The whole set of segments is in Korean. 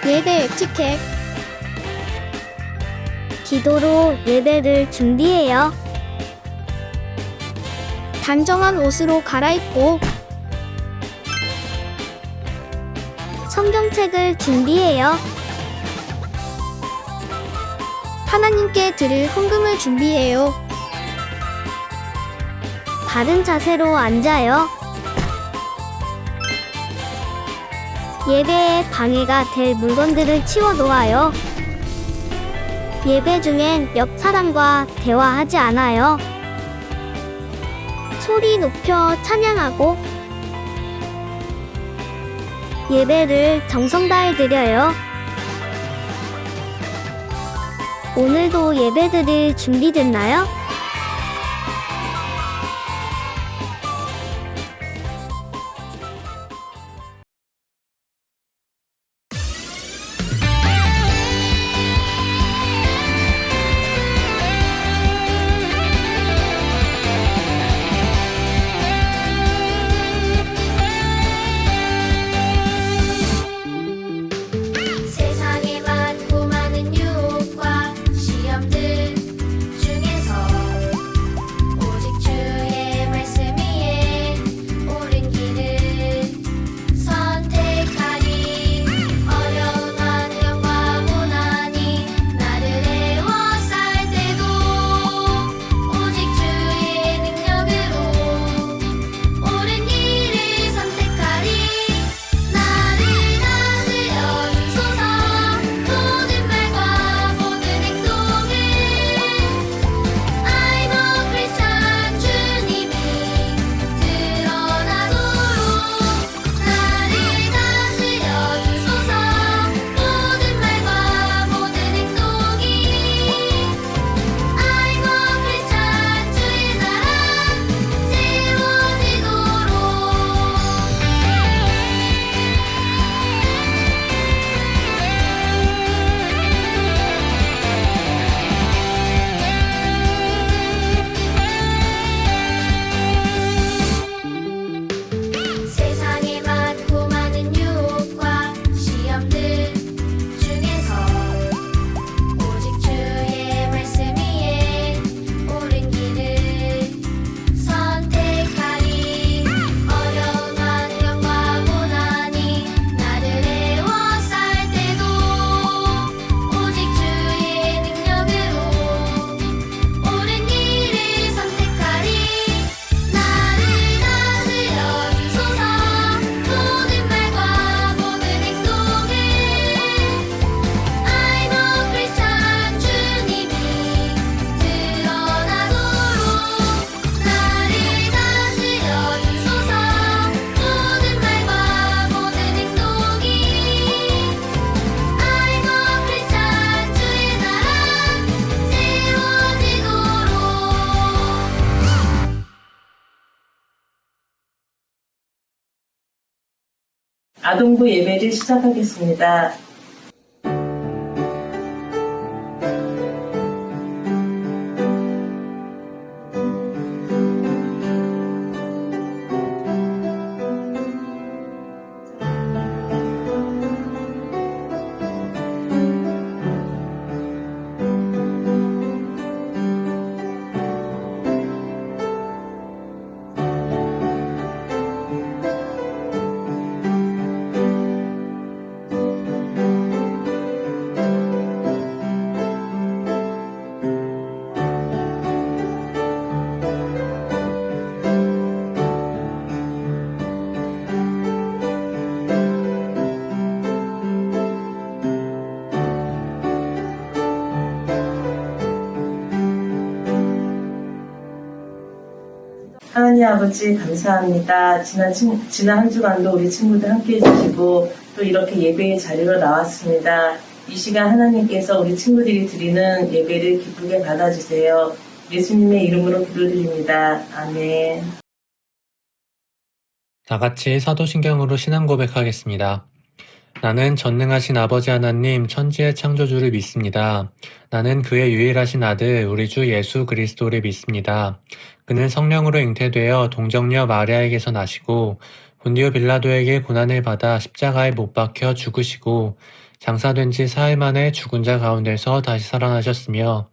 예배 에티켓. 기도로 예배를 준비해요. 단정한 옷으로 갈아입고 성경책을 준비해요. 하나님께 드릴 헌금을 준비해요. 바른 자세로 앉아요. 예배에 방해가 될 물건들을 치워 놓아요. 예배 중엔 옆 사람과 대화하지 않아요. 소리 높여 찬양하고 예배를 정성 다해 드려요. 오늘도 예배드릴 준비됐나요? 세상에 많고 많은 유혹과 시험들 중에서 오직 주의 말씀 위에 옳은 길을 선택하리. 어려운 환경과 고난이 나를 애워쌀 때도 오직 주의 능력으로 옳은 길을 선택하리. 나를 다스려 주소서. 모든 말과 모든 행동을 I'm a Christian 주님이 드러나도록 나를 다스려 주소서. 모든 말과 모든 행동이 I'm a Christian 주의 나라 세워지도록. 세상에 많고 많은 유혹과 시험들 중에서 오직 주의 말씀 위에 옳은 길을 선택하리. 어려운 환경과 고난이 나를 애워쌀 때도 오직 주의 능력으로 옳은 길을 선택하리. 나를 다스려 주소서. 모든 말과 모든 행동을 I'm a Christian 주님이 드러나도록 나를 다스려 주소서. 모든 말과 모든 행동이 I'm a Christian 주의 나라 세워지도록. 아동부 예배를 시작하겠습니다. 하나님 아버지 감사합니다. 지난 한 주간도 우리 친구들 함께 해주시고 또 이렇게 예배의 자리로 나왔습니다. 이 시간 하나님께서 우리 친구들이 드리는 예배를 기쁘게 받아주세요. 예수님의 이름으로 기도드립니다. 아멘. 다 같이 사도신경으로 신앙 고백하겠습니다. 나는 전능하신 아버지 하나님 천지의 창조주를 믿습니다. 나는 그의 유일하신 아들 우리 주 예수 그리스도를 믿습니다. 그는 성령으로 잉태되어 동정녀 마리아에게서 나시고 본디오 빌라도에게 고난을 받아 십자가에 못 박혀 죽으시고 장사된 지 사흘 만에 죽은 자 가운데서 다시 살아나셨으며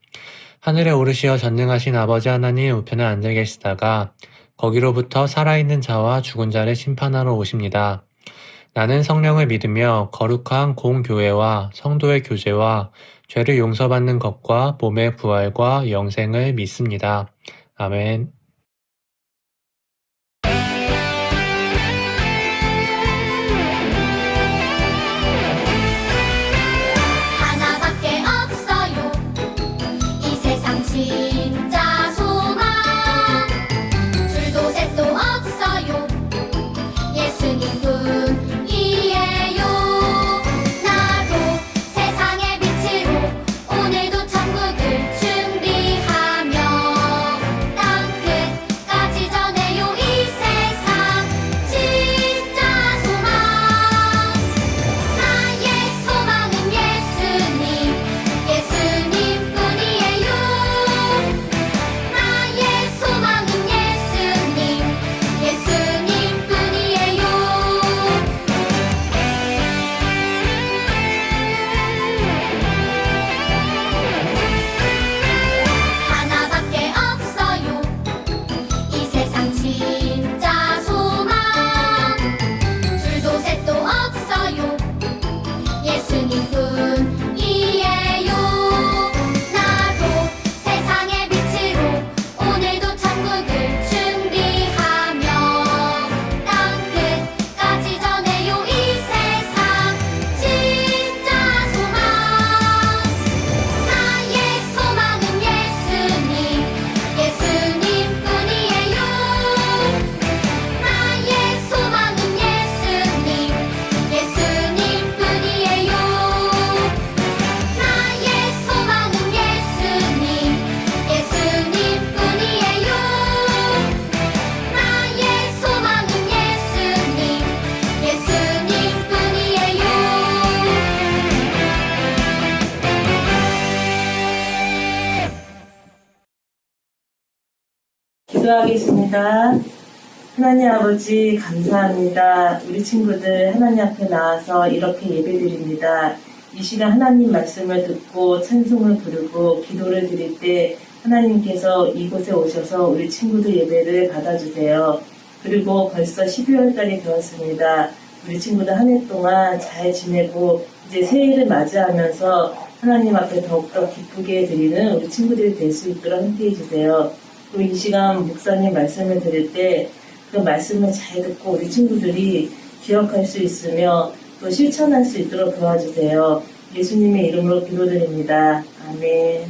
하늘에 오르시어 전능하신 아버지 하나님 우편에 앉아 계시다가 거기로부터 살아있는 자와 죽은 자를 심판하러 오십니다. 나는 성령을 믿으며 거룩한 공교회와 성도의 교제와 죄를 용서받는 것과 몸의 부활과 영생을 믿습니다. 아멘. 하나밖에 없어요 이 세상 진짜 소망 둘도 셋도 없어요 예수님뿐이에요 나도 세상의 빛으로 오늘도 천국을 준비하며 땅 끝까지 전해요 이 세상 진짜 소망 나의 소망은 예수님 예수님뿐이에요 나의 소망은 예수님 예수님뿐이에요 하나밖에 없어요 이 세상 진짜 소망 둘도 셋도 없어요 예수님뿐이에요 나도 세상의 빛으로 오늘도 천국을 준비하며 땅 끝까지 전해요 이 세상 진짜 소망 나의 소망은 예수님 예수님뿐이에요 나의 소망은 예수님 예수님뿐이에요 나의 소망은 예수님 예수님뿐이에요 나의 소망은 예수님 기도하겠습니다. 하나님 아버지 감사합니다. 우리 친구들 하나님 앞에 나와서 이렇게 예배드립니다. 이 시간 하나님 말씀을 듣고 찬송을 부르고 기도를 드릴 때 하나님께서 이곳에 오셔서 우리 친구들 예배를 받아주세요. 그리고 벌써 12월 달이 되었습니다. 우리 친구들 한 해 동안 잘 지내고 이제 새해를 맞이하면서 하나님 앞에 더욱더 기쁘게 드리는 우리 친구들이 될 수 있도록 함께해 주세요. 또 이 시간 목사님 말씀을 드릴 때 그 말씀을 잘 듣고 우리 친구들이 기억할 수 있으며 또 실천할 수 있도록 도와주세요. 예수님의 이름으로 기도드립니다. 아멘.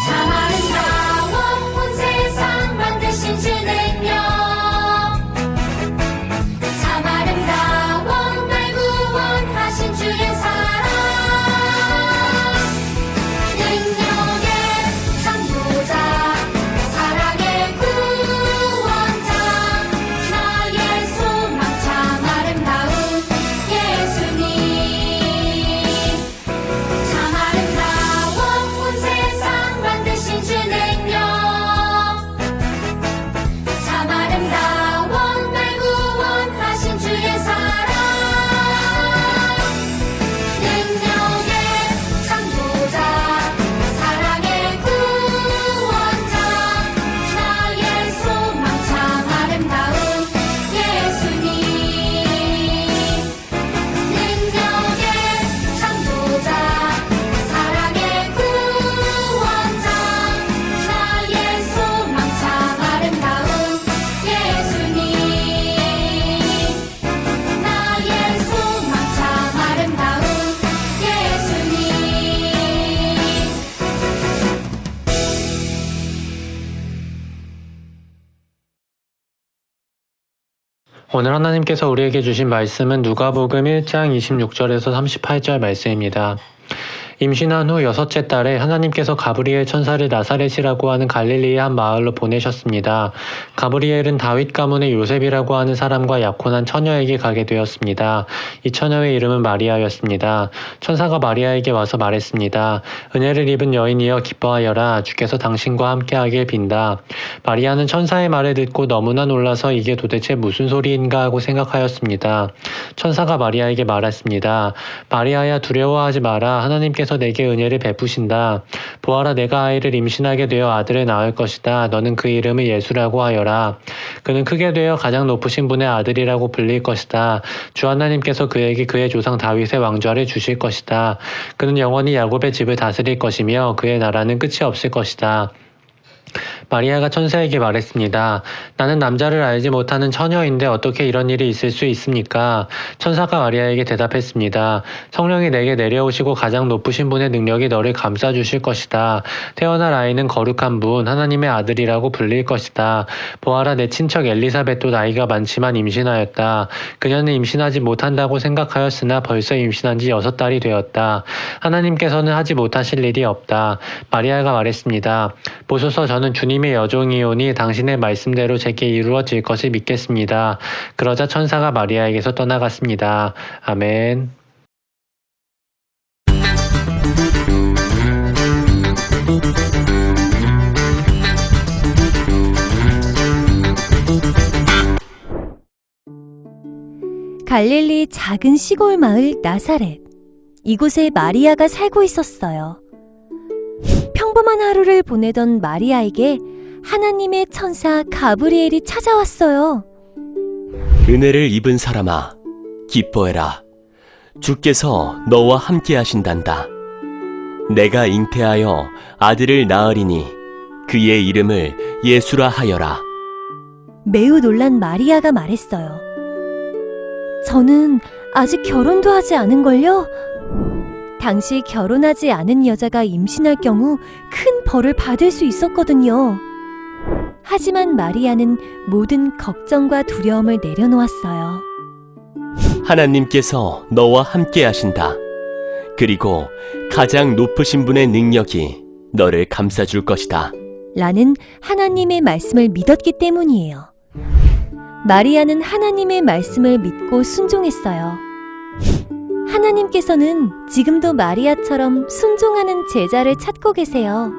참 아름다워 온 세상 만드신 주 능력 참 아름다워 날 구원하신 주의 사랑 능력의 창조자 사랑의 구원자 나의 소망 참 아름다운 예수님 참 아름다워 온 세상 만드신 주 능력 참 아름다워 날 구원하신 주의 사랑 능력의 창조자 사랑의 구원자 나의 소망 참 아름다운 예수님 능력의 창조자 사랑의 구원자 나의 소망 참 아름다운 예수님 나의 소망 참 아름다운 예수님 오늘 하나님께서 우리에게 주신 말씀은 누가복음 1장 26절에서 38절 말씀입니다. 임신한 후 6째 달에 하나님께서 가브리엘 천사를 나사렛이라고 하는 갈릴리의 한 마을로 보내셨습니다. 가브리엘은 다윗 가문의 요셉이라고 하는 사람과 약혼한 처녀에게 가게 되었습니다. 이 처녀의 이름은 마리아였습니다. 천사가 마리아에게 와서 말했습니다. 은혜를 입은 여인이여 기뻐하여라. 주께서 당신과 함께하길 빈다. 마리아는 천사의 말을 듣고 너무나 놀라서 이게 도대체 무슨 소리인가 하고 생각하였습니다. 천사가 마리아에게 말했습니다. 마리아야 두려워하지 마라. 하나님께서 내게 은혜를 베푸신다. 보아라 내가 아이를 임신하게 되어 아들을 낳을 것이다. 너는 그 이름을 예수라고 하여라. 그는 크게 되어 가장 높으신 분의 아들이라고 불릴 것이다. 주 하나님께서 그에게 그의 조상 다윗의 왕좌를 주실 것이다. 그는 영원히 야곱의 집을 다스릴 것이며 그의 나라는 끝이 없을 것이다. 마리아가 천사에게 말했습니다. 나는 남자를 알지 못하는 처녀인데 어떻게 이런 일이 있을 수 있습니까? 천사가 마리아에게 대답했습니다. 성령이 내게 내려오시고 가장 높으신 분의 능력이 너를 감싸주실 것이다. 태어날 아이는 거룩한 분, 하나님의 아들이라고 불릴 것이다. 보아라 내 친척 엘리사벳도 나이가 많지만 임신하였다. 그녀는 임신하지 못한다고 생각하였으나 벌써 임신한 지 6달이 되었다. 하나님께서는 하지 못하실 일이 없다. 마리아가 말했습니다. 보소서 저는 주님의 여종이오니 당신의 말씀대로 제게 이루어질 것을 믿겠습니다. 그러자 천사가 마리아에게서 떠나갔습니다. 아멘. 갈릴리 작은 시골 마을 나사렛. 이곳에 마리아가 살고 있었어요. 평범한 하루를 보내던 마리아에게 하나님의 천사 가브리엘이 찾아왔어요. 은혜를 입은 사람아, 기뻐해라. 주께서 너와 함께 하신단다. 내가 잉태하여 아들을 낳으리니 그의 이름을 예수라 하여라. 매우 놀란 마리아가 말했어요. 저는 아직 결혼도 하지 않은걸요? 당시 결혼하지 않은 여자가 임신할 경우 큰 벌을 받을 수 있었거든요. 하지만 마리아는 모든 걱정과 두려움을 내려놓았어요. 하나님께서 너와 함께 하신다. 그리고 가장 높으신 분의 능력이 너를 감싸줄 것이다. 라는 하나님의 말씀을 믿었기 때문이에요. 마리아는 하나님의 말씀을 믿고 순종했어요. 하나님께서는 지금도 마리아처럼 순종하는 제자를 찾고 계세요.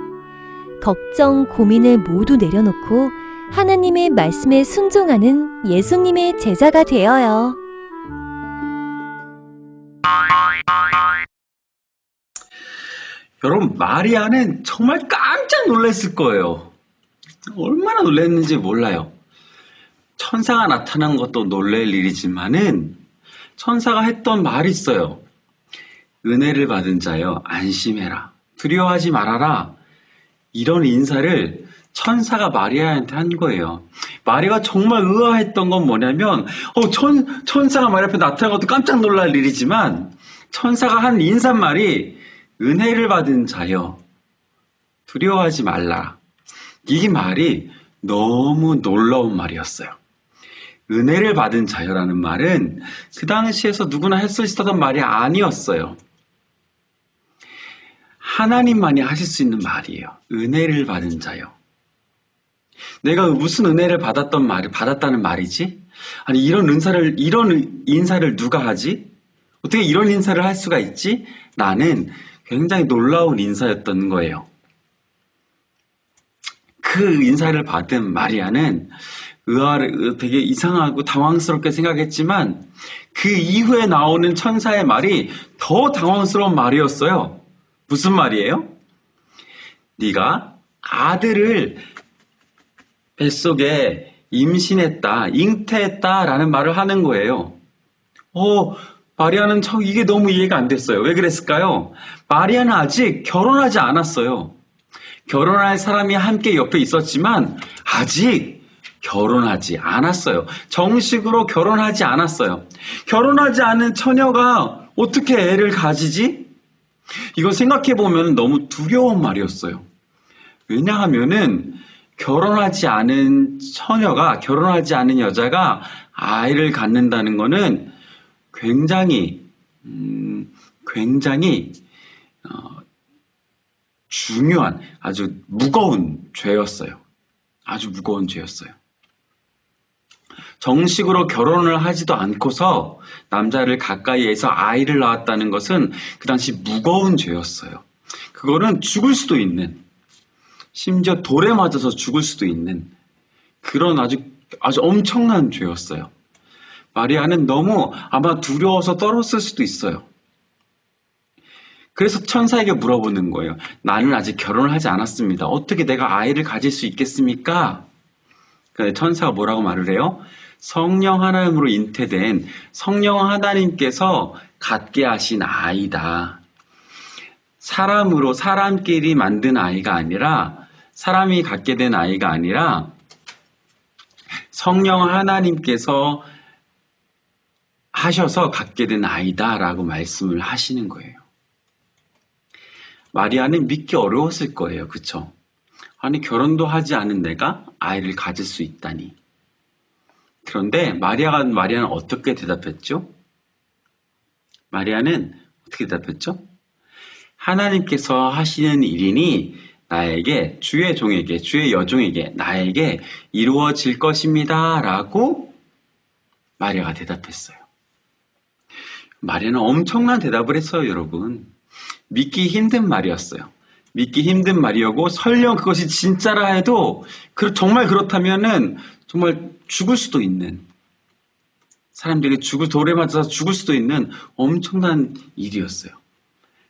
걱정, 고민을 모두 내려놓고 하나님의 말씀에 순종하는 예수님의 제자가 되어요. 여러분, 마리아는 정말 깜짝 놀랐을 거예요. 얼마나 놀랐는지 몰라요. 천사가 나타난 것도 놀랄 일이지만은 천사가 했던 말이 있어요. 은혜를 받은 자여 안심해라. 두려워하지 말아라. 이런 인사를 천사가 마리아한테 한 거예요. 마리아가 정말 의아했던 건 뭐냐면 천사가 마리아 앞에 나타난 것도 깜짝 놀랄 일이지만 천사가 한 인사말이 은혜를 받은 자여 두려워하지 말라. 이 말이 너무 놀라운 말이었어요. 은혜를 받은 자여라는 말은 그 당시에서 누구나 할 수 있었던 말이 아니었어요. 하나님만이 하실 수 있는 말이에요. 은혜를 받은 자여. 내가 무슨 은혜를 받았다는 말이지? 아니, 이런 인사를 누가 하지? 어떻게 이런 인사를 할 수가 있지? 나는 굉장히 놀라운 인사였던 거예요. 그 인사를 받은 마리아는 되게 이상하고 당황스럽게 생각했지만 그 이후에 나오는 천사의 말이 더 당황스러운 말이었어요. 무슨 말이에요? 네가 아들을 뱃속에 임신했다, 잉태했다라는 말을 하는 거예요. 마리아는 이게 너무 이해가 안 됐어요. 왜 그랬을까요? 마리아는 아직 결혼하지 않았어요. 결혼할 사람이 함께 옆에 있었지만 아직 결혼하지 않았어요. 정식으로 결혼하지 않았어요. 결혼하지 않은 처녀가 어떻게 애를 가지지? 이거 생각해보면 너무 두려운 말이었어요. 왜냐하면은 결혼하지 않은 처녀가, 결혼하지 않은 여자가 아이를 갖는다는 거는 굉장히 중요한 아주 무거운 죄였어요. 아주 무거운 죄였어요. 정식으로 결혼을 하지도 않고서 남자를 가까이에서 아이를 낳았다는 것은 그 당시 무거운 죄였어요. 그거는 죽을 수도 있는, 심지어 돌에 맞아서 죽을 수도 있는 그런 아주 엄청난 죄였어요. 마리아는 너무 아마 두려워서 떨었을 수도 있어요. 그래서 천사에게 물어보는 거예요. 나는 아직 결혼을 하지 않았습니다. 어떻게 내가 아이를 가질 수 있겠습니까? 근데 천사가 뭐라고 말을 해요? 성령 하나님으로 잉태된 성령 하나님께서 갖게 하신 아이다. 사람으로 사람끼리 만든 아이가 아니라, 사람이 갖게 된 아이가 아니라 성령 하나님께서 하셔서 갖게 된 아이다라고 말씀을 하시는 거예요. 마리아는 믿기 어려웠을 거예요. 그쵸? 아니, 결혼도 하지 않은 내가 아이를 가질 수 있다니. 그런데 마리아는 어떻게 대답했죠? 마리아는 어떻게 대답했죠? 하나님께서 하시는 일이니 나에게, 주의 종에게, 주의 여종에게, 나에게 이루어질 것입니다. 라고 마리아가 대답했어요. 마리아는 엄청난 대답을 했어요, 여러분. 믿기 힘든 말이었어요. 믿기 힘든 말이었고, 설령 그것이 진짜라 해도 정말 그렇다면은 정말 죽을 수도 있는, 사람들이 돌에 맞아서 죽을 수도 있는 엄청난 일이었어요.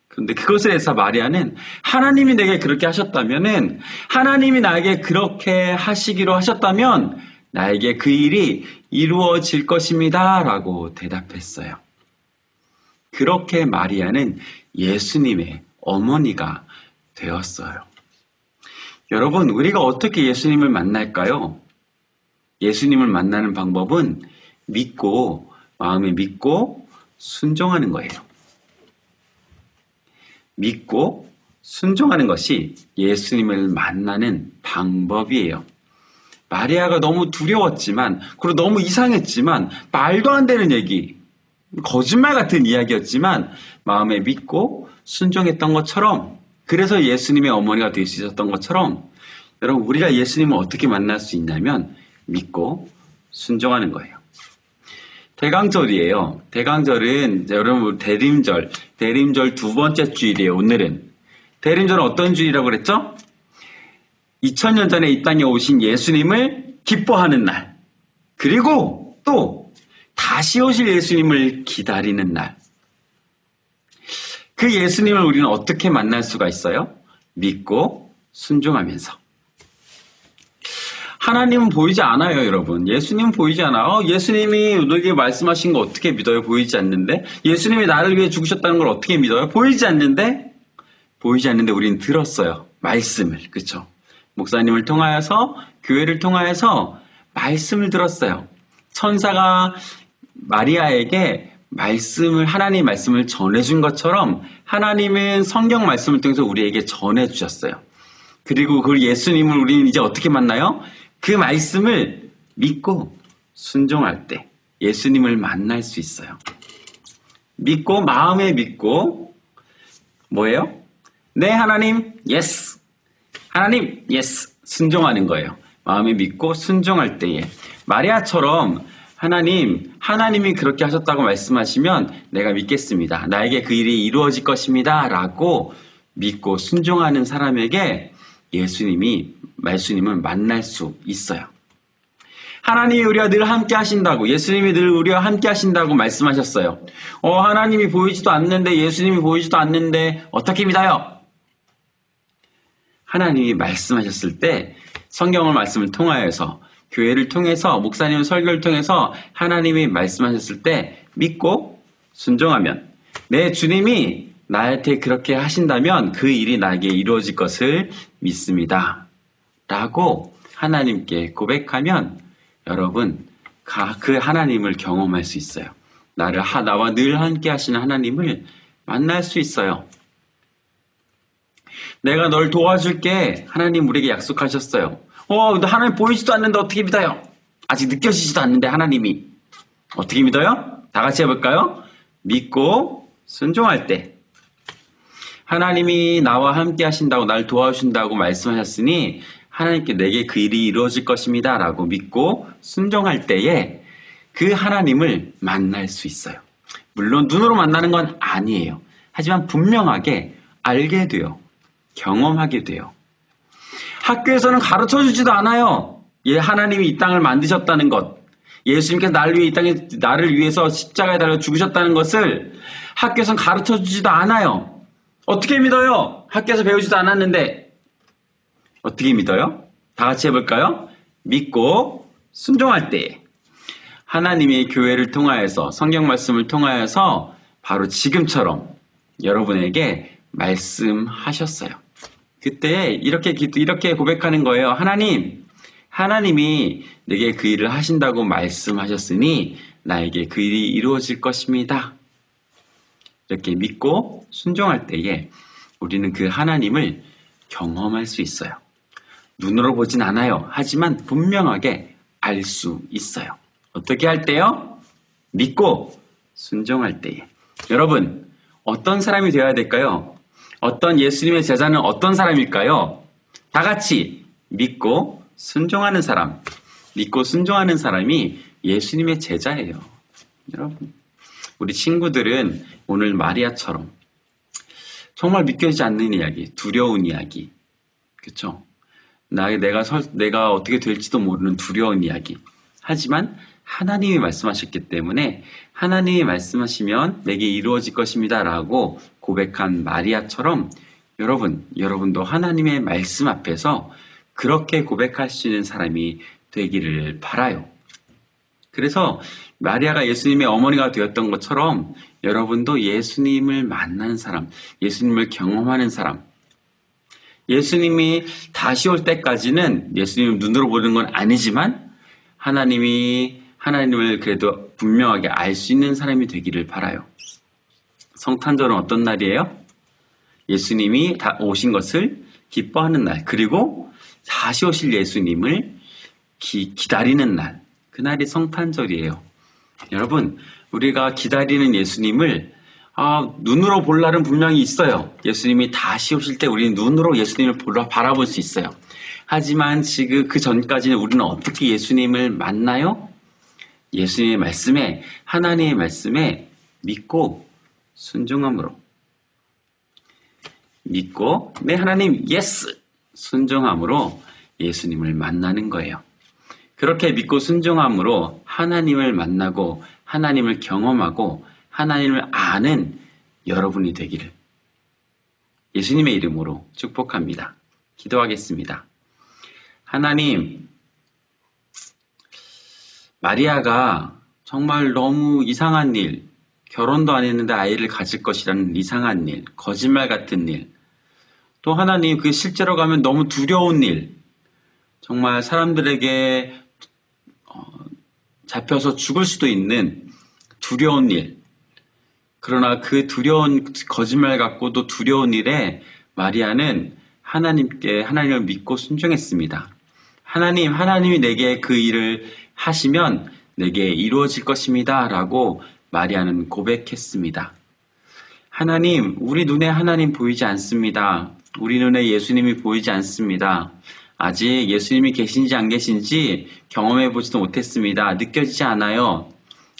그런데 그것에 대해서 마리아는 하나님이 내게 그렇게 하셨다면은, 하나님이 나에게 그렇게 하시기로 하셨다면 나에게 그 일이 이루어질 것입니다. 라고 대답했어요. 그렇게 마리아는 예수님의 어머니가 되었어요. 여러분, 우리가 어떻게 예수님을 만날까요? 예수님을 만나는 방법은 마음에 믿고 순종하는 거예요. 믿고 순종하는 것이 예수님을 만나는 방법이에요. 마리아가 너무 두려웠지만, 그리고 너무 이상했지만, 말도 안 되는 얘기, 거짓말 같은 이야기였지만 마음에 믿고 순종했던 것처럼, 그래서 예수님의 어머니가 될 수 있었던 것처럼, 여러분, 우리가 예수님을 어떻게 만날 수 있냐면 믿고 순종하는 거예요. 대강절이에요. 대강절은 여러분 대림절 두 번째 주일이에요. 오늘은 대림절은 어떤 주일이라고 그랬죠? 2000년 전에 이 땅에 오신 예수님을 기뻐하는 날, 그리고 또 다시 오실 예수님을 기다리는 날. 그 예수님을 우리는 어떻게 만날 수가 있어요? 믿고 순종하면서. 하나님은 보이지 않아요, 여러분. 예수님은 보이지 않아. 예수님이 너에게 말씀하신 거 어떻게 믿어요? 보이지 않는데. 예수님이 나를 위해 죽으셨다는 걸 어떻게 믿어요? 보이지 않는데 우리는 들었어요. 말씀을. 그렇죠? 목사님을 통하여서, 교회를 통하여서 말씀을 들었어요. 천사가 마리아에게 하나님의 말씀을 전해준 것처럼 하나님은 성경 말씀을 통해서 우리에게 전해주셨어요. 그리고 그 예수님을 우리는 이제 어떻게 만나요? 그 말씀을 믿고 순종할 때 예수님을 만날 수 있어요. 믿고, 마음에 믿고, 뭐예요? 네, 하나님, 예스. 하나님, 예스. 순종하는 거예요. 마음에 믿고 순종할 때에. 마리아처럼 하나님이 그렇게 하셨다고 말씀하시면 내가 믿겠습니다. 나에게 그 일이 이루어질 것입니다. 라고 믿고 순종하는 사람에게 예수님은 만날 수 있어요. 하나님이 우리와 늘 함께 하신다고, 예수님이 늘 우리와 함께 하신다고 말씀하셨어요. 하나님이 보이지도 않는데, 예수님이 보이지도 않는데 어떻게 믿어요? 하나님이 말씀하셨을 때 성경을 말씀을 통하여서, 교회를 통해서, 목사님 설교를 통해서 하나님이 말씀하셨을 때 믿고 순종하면, 내 주님이 나한테 그렇게 하신다면 그 일이 나에게 이루어질 것을 믿습니다. 라고 하나님께 고백하면 여러분, 그 하나님을 경험할 수 있어요. 나와 늘 함께 하시는 하나님을 만날 수 있어요. 내가 널 도와줄게. 하나님 우리에게 약속하셨어요. 하나님 보이지도 않는데 어떻게 믿어요? 아직 느껴지지도 않는데 하나님이. 어떻게 믿어요? 다 같이 해볼까요? 믿고 순종할 때. 하나님이 나와 함께 하신다고 날 도와주신다고 말씀하셨으니 하나님께 내게 그 일이 이루어질 것입니다 라고 믿고 순종할 때에 그 하나님을 만날 수 있어요. 물론 눈으로 만나는 건 아니에요. 하지만 분명하게 알게 돼요. 경험하게 돼요. 학교에서는 가르쳐주지도 않아요. 하나님이 이 땅을 만드셨다는 것, 예수님께서 나를 위해서 십자가에 달려 죽으셨다는 것을 학교에서는 가르쳐주지도 않아요. 어떻게 믿어요? 학교에서 배우지도 않았는데 어떻게 믿어요? 다 같이 해볼까요? 믿고 순종할 때 하나님의 교회를 통하여서 성경 말씀을 통하여서 바로 지금처럼 여러분에게 말씀하셨어요. 그때 이렇게 고백하는 거예요. 하나님이 내게 그 일을 하신다고 말씀하셨으니 나에게 그 일이 이루어질 것입니다. 이렇게 믿고 순종할 때에 우리는 그 하나님을 경험할 수 있어요. 눈으로 보진 않아요. 하지만 분명하게 알 수 있어요. 어떻게 할 때요? 믿고 순종할 때에. 여러분, 어떤 사람이 되어야 될까요? 어떤 예수님의 제자는 어떤 사람일까요? 다 같이 믿고 순종하는 사람. 믿고 순종하는 사람이 예수님의 제자예요. 여러분, 우리 친구들은 오늘 마리아처럼 정말 믿겨지지 않는 이야기, 두려운 이야기, 그렇죠? 내가 어떻게 될지도 모르는 두려운 이야기. 하지만 하나님이 말씀하셨기 때문에 하나님이 말씀하시면 내게 이루어질 것입니다 라고 고백한 마리아처럼 여러분도 하나님의 말씀 앞에서 그렇게 고백할 수 있는 사람이 되기를 바라요. 그래서 마리아가 예수님의 어머니가 되었던 것처럼 여러분도 예수님을 만난 사람, 예수님을 경험하는 사람, 예수님이 다시 올 때까지는 예수님을 눈으로 보는 건 아니지만 하나님을 그래도 분명하게 알 수 있는 사람이 되기를 바라요. 성탄절은 어떤 날이에요? 예수님이 오신 것을 기뻐하는 날, 그리고 다시 오실 예수님을 기다리는 날, 그날이 성탄절이에요. 여러분, 우리가 기다리는 예수님을 눈으로 볼 날은 분명히 있어요. 예수님이 다시 오실 때 우리는 눈으로 예수님을 바라볼 수 있어요. 하지만 지금 그 전까지는 우리는 어떻게 예수님을 만나요? 예수님의 말씀에, 하나님의 말씀에 믿고 순종함으로. 믿고, 네, 하나님, 예스! 순종함으로 예수님을 만나는 거예요. 그렇게 믿고 순종함으로 하나님을 만나고 하나님을 경험하고 하나님을 아는 여러분이 되기를 예수님의 이름으로 축복합니다. 기도하겠습니다. 하나님, 마리아가 정말 너무 이상한 일, 결혼도 안 했는데 아이를 가질 것이라는 이상한 일, 거짓말 같은 일, 또 하나님, 그게 실제로 가면 너무 두려운 일, 정말 사람들에게 잡혀서 죽을 수도 있는 두려운 일, 그러나 그 두려운 거짓말 같고도 두려운 일에 마리아는 하나님을 믿고 순종했습니다. 하나님이 내게 그 일을 하시면 내게 이루어질 것입니다 라고 마리아는 고백했습니다. 하나님, 우리 눈에 하나님 보이지 않습니다. 우리 눈에 예수님이 보이지 않습니다. 아직 예수님이 계신지 안 계신지 경험해보지도 못했습니다. 느껴지지 않아요.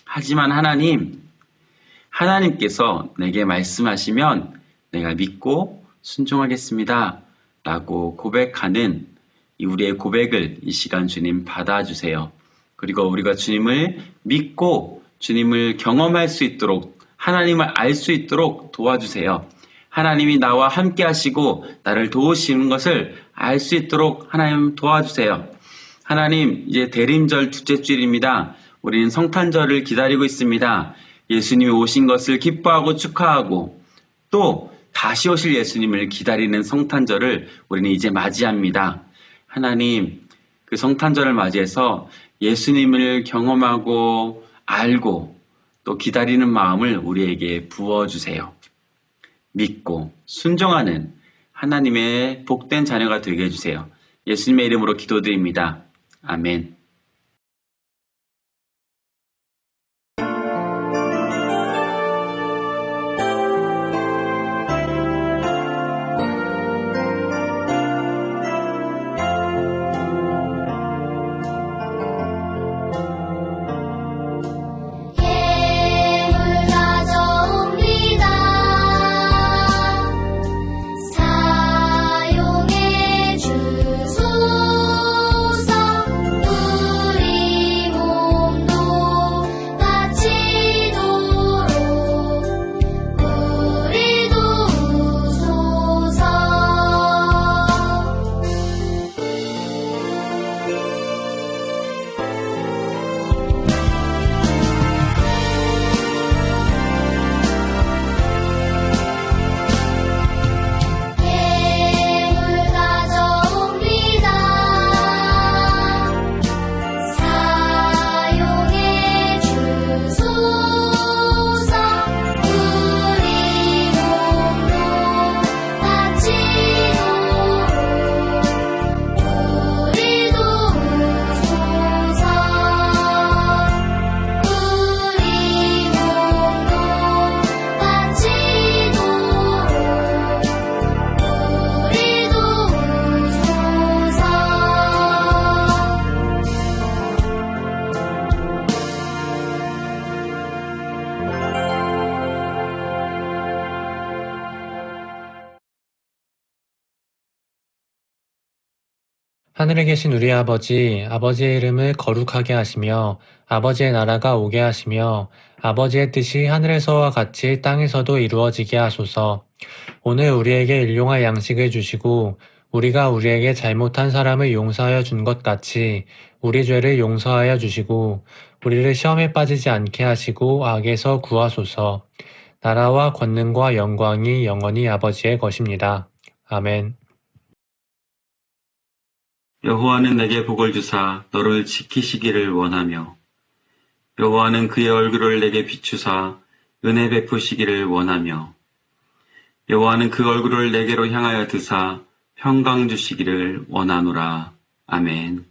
하지만 하나님께서 내게 말씀하시면 내가 믿고 순종하겠습니다 라고 고백하는 우리의 고백을 이 시간 주님 받아주세요. 그리고 우리가 주님을 믿고 주님을 경험할 수 있도록, 하나님을 알 수 있도록 도와주세요. 하나님이 나와 함께 하시고 나를 도우시는 것을 알 수 있도록 하나님 도와주세요. 하나님, 이제 대림절 둘째 주일입니다. 우리는 성탄절을 기다리고 있습니다. 예수님이 오신 것을 기뻐하고 축하하고 또 다시 오실 예수님을 기다리는 성탄절을 우리는 이제 맞이합니다. 하나님, 그 성탄절을 맞이해서 예수님을 경험하고 알고 또 기다리는 마음을 우리에게 부어주세요. 믿고 순종하는 하나님의 복된 자녀가 되게 해주세요. 예수님의 이름으로 기도드립니다. 아멘. 하늘에 계신 우리 아버지, 아버지의 이름을 거룩하게 하시며 아버지의 나라가 오게 하시며 아버지의 뜻이 하늘에서와 같이 땅에서도 이루어지게 하소서. 오늘 우리에게 일용할 양식을 주시고 우리가 우리에게 잘못한 사람을 용서하여 준 것 같이 우리 죄를 용서하여 주시고 우리를 시험에 빠지지 않게 하시고 악에서 구하소서. 나라와 권능과 영광이 영원히 아버지의 것입니다. 아멘. 여호와는 내게 복을 주사 너를 지키시기를 원하며 여호와는 그의 얼굴을 내게 비추사 은혜 베푸시기를 원하며 여호와는 그 얼굴을 내게로 향하여 드사 평강 주시기를 원하노라. 아멘.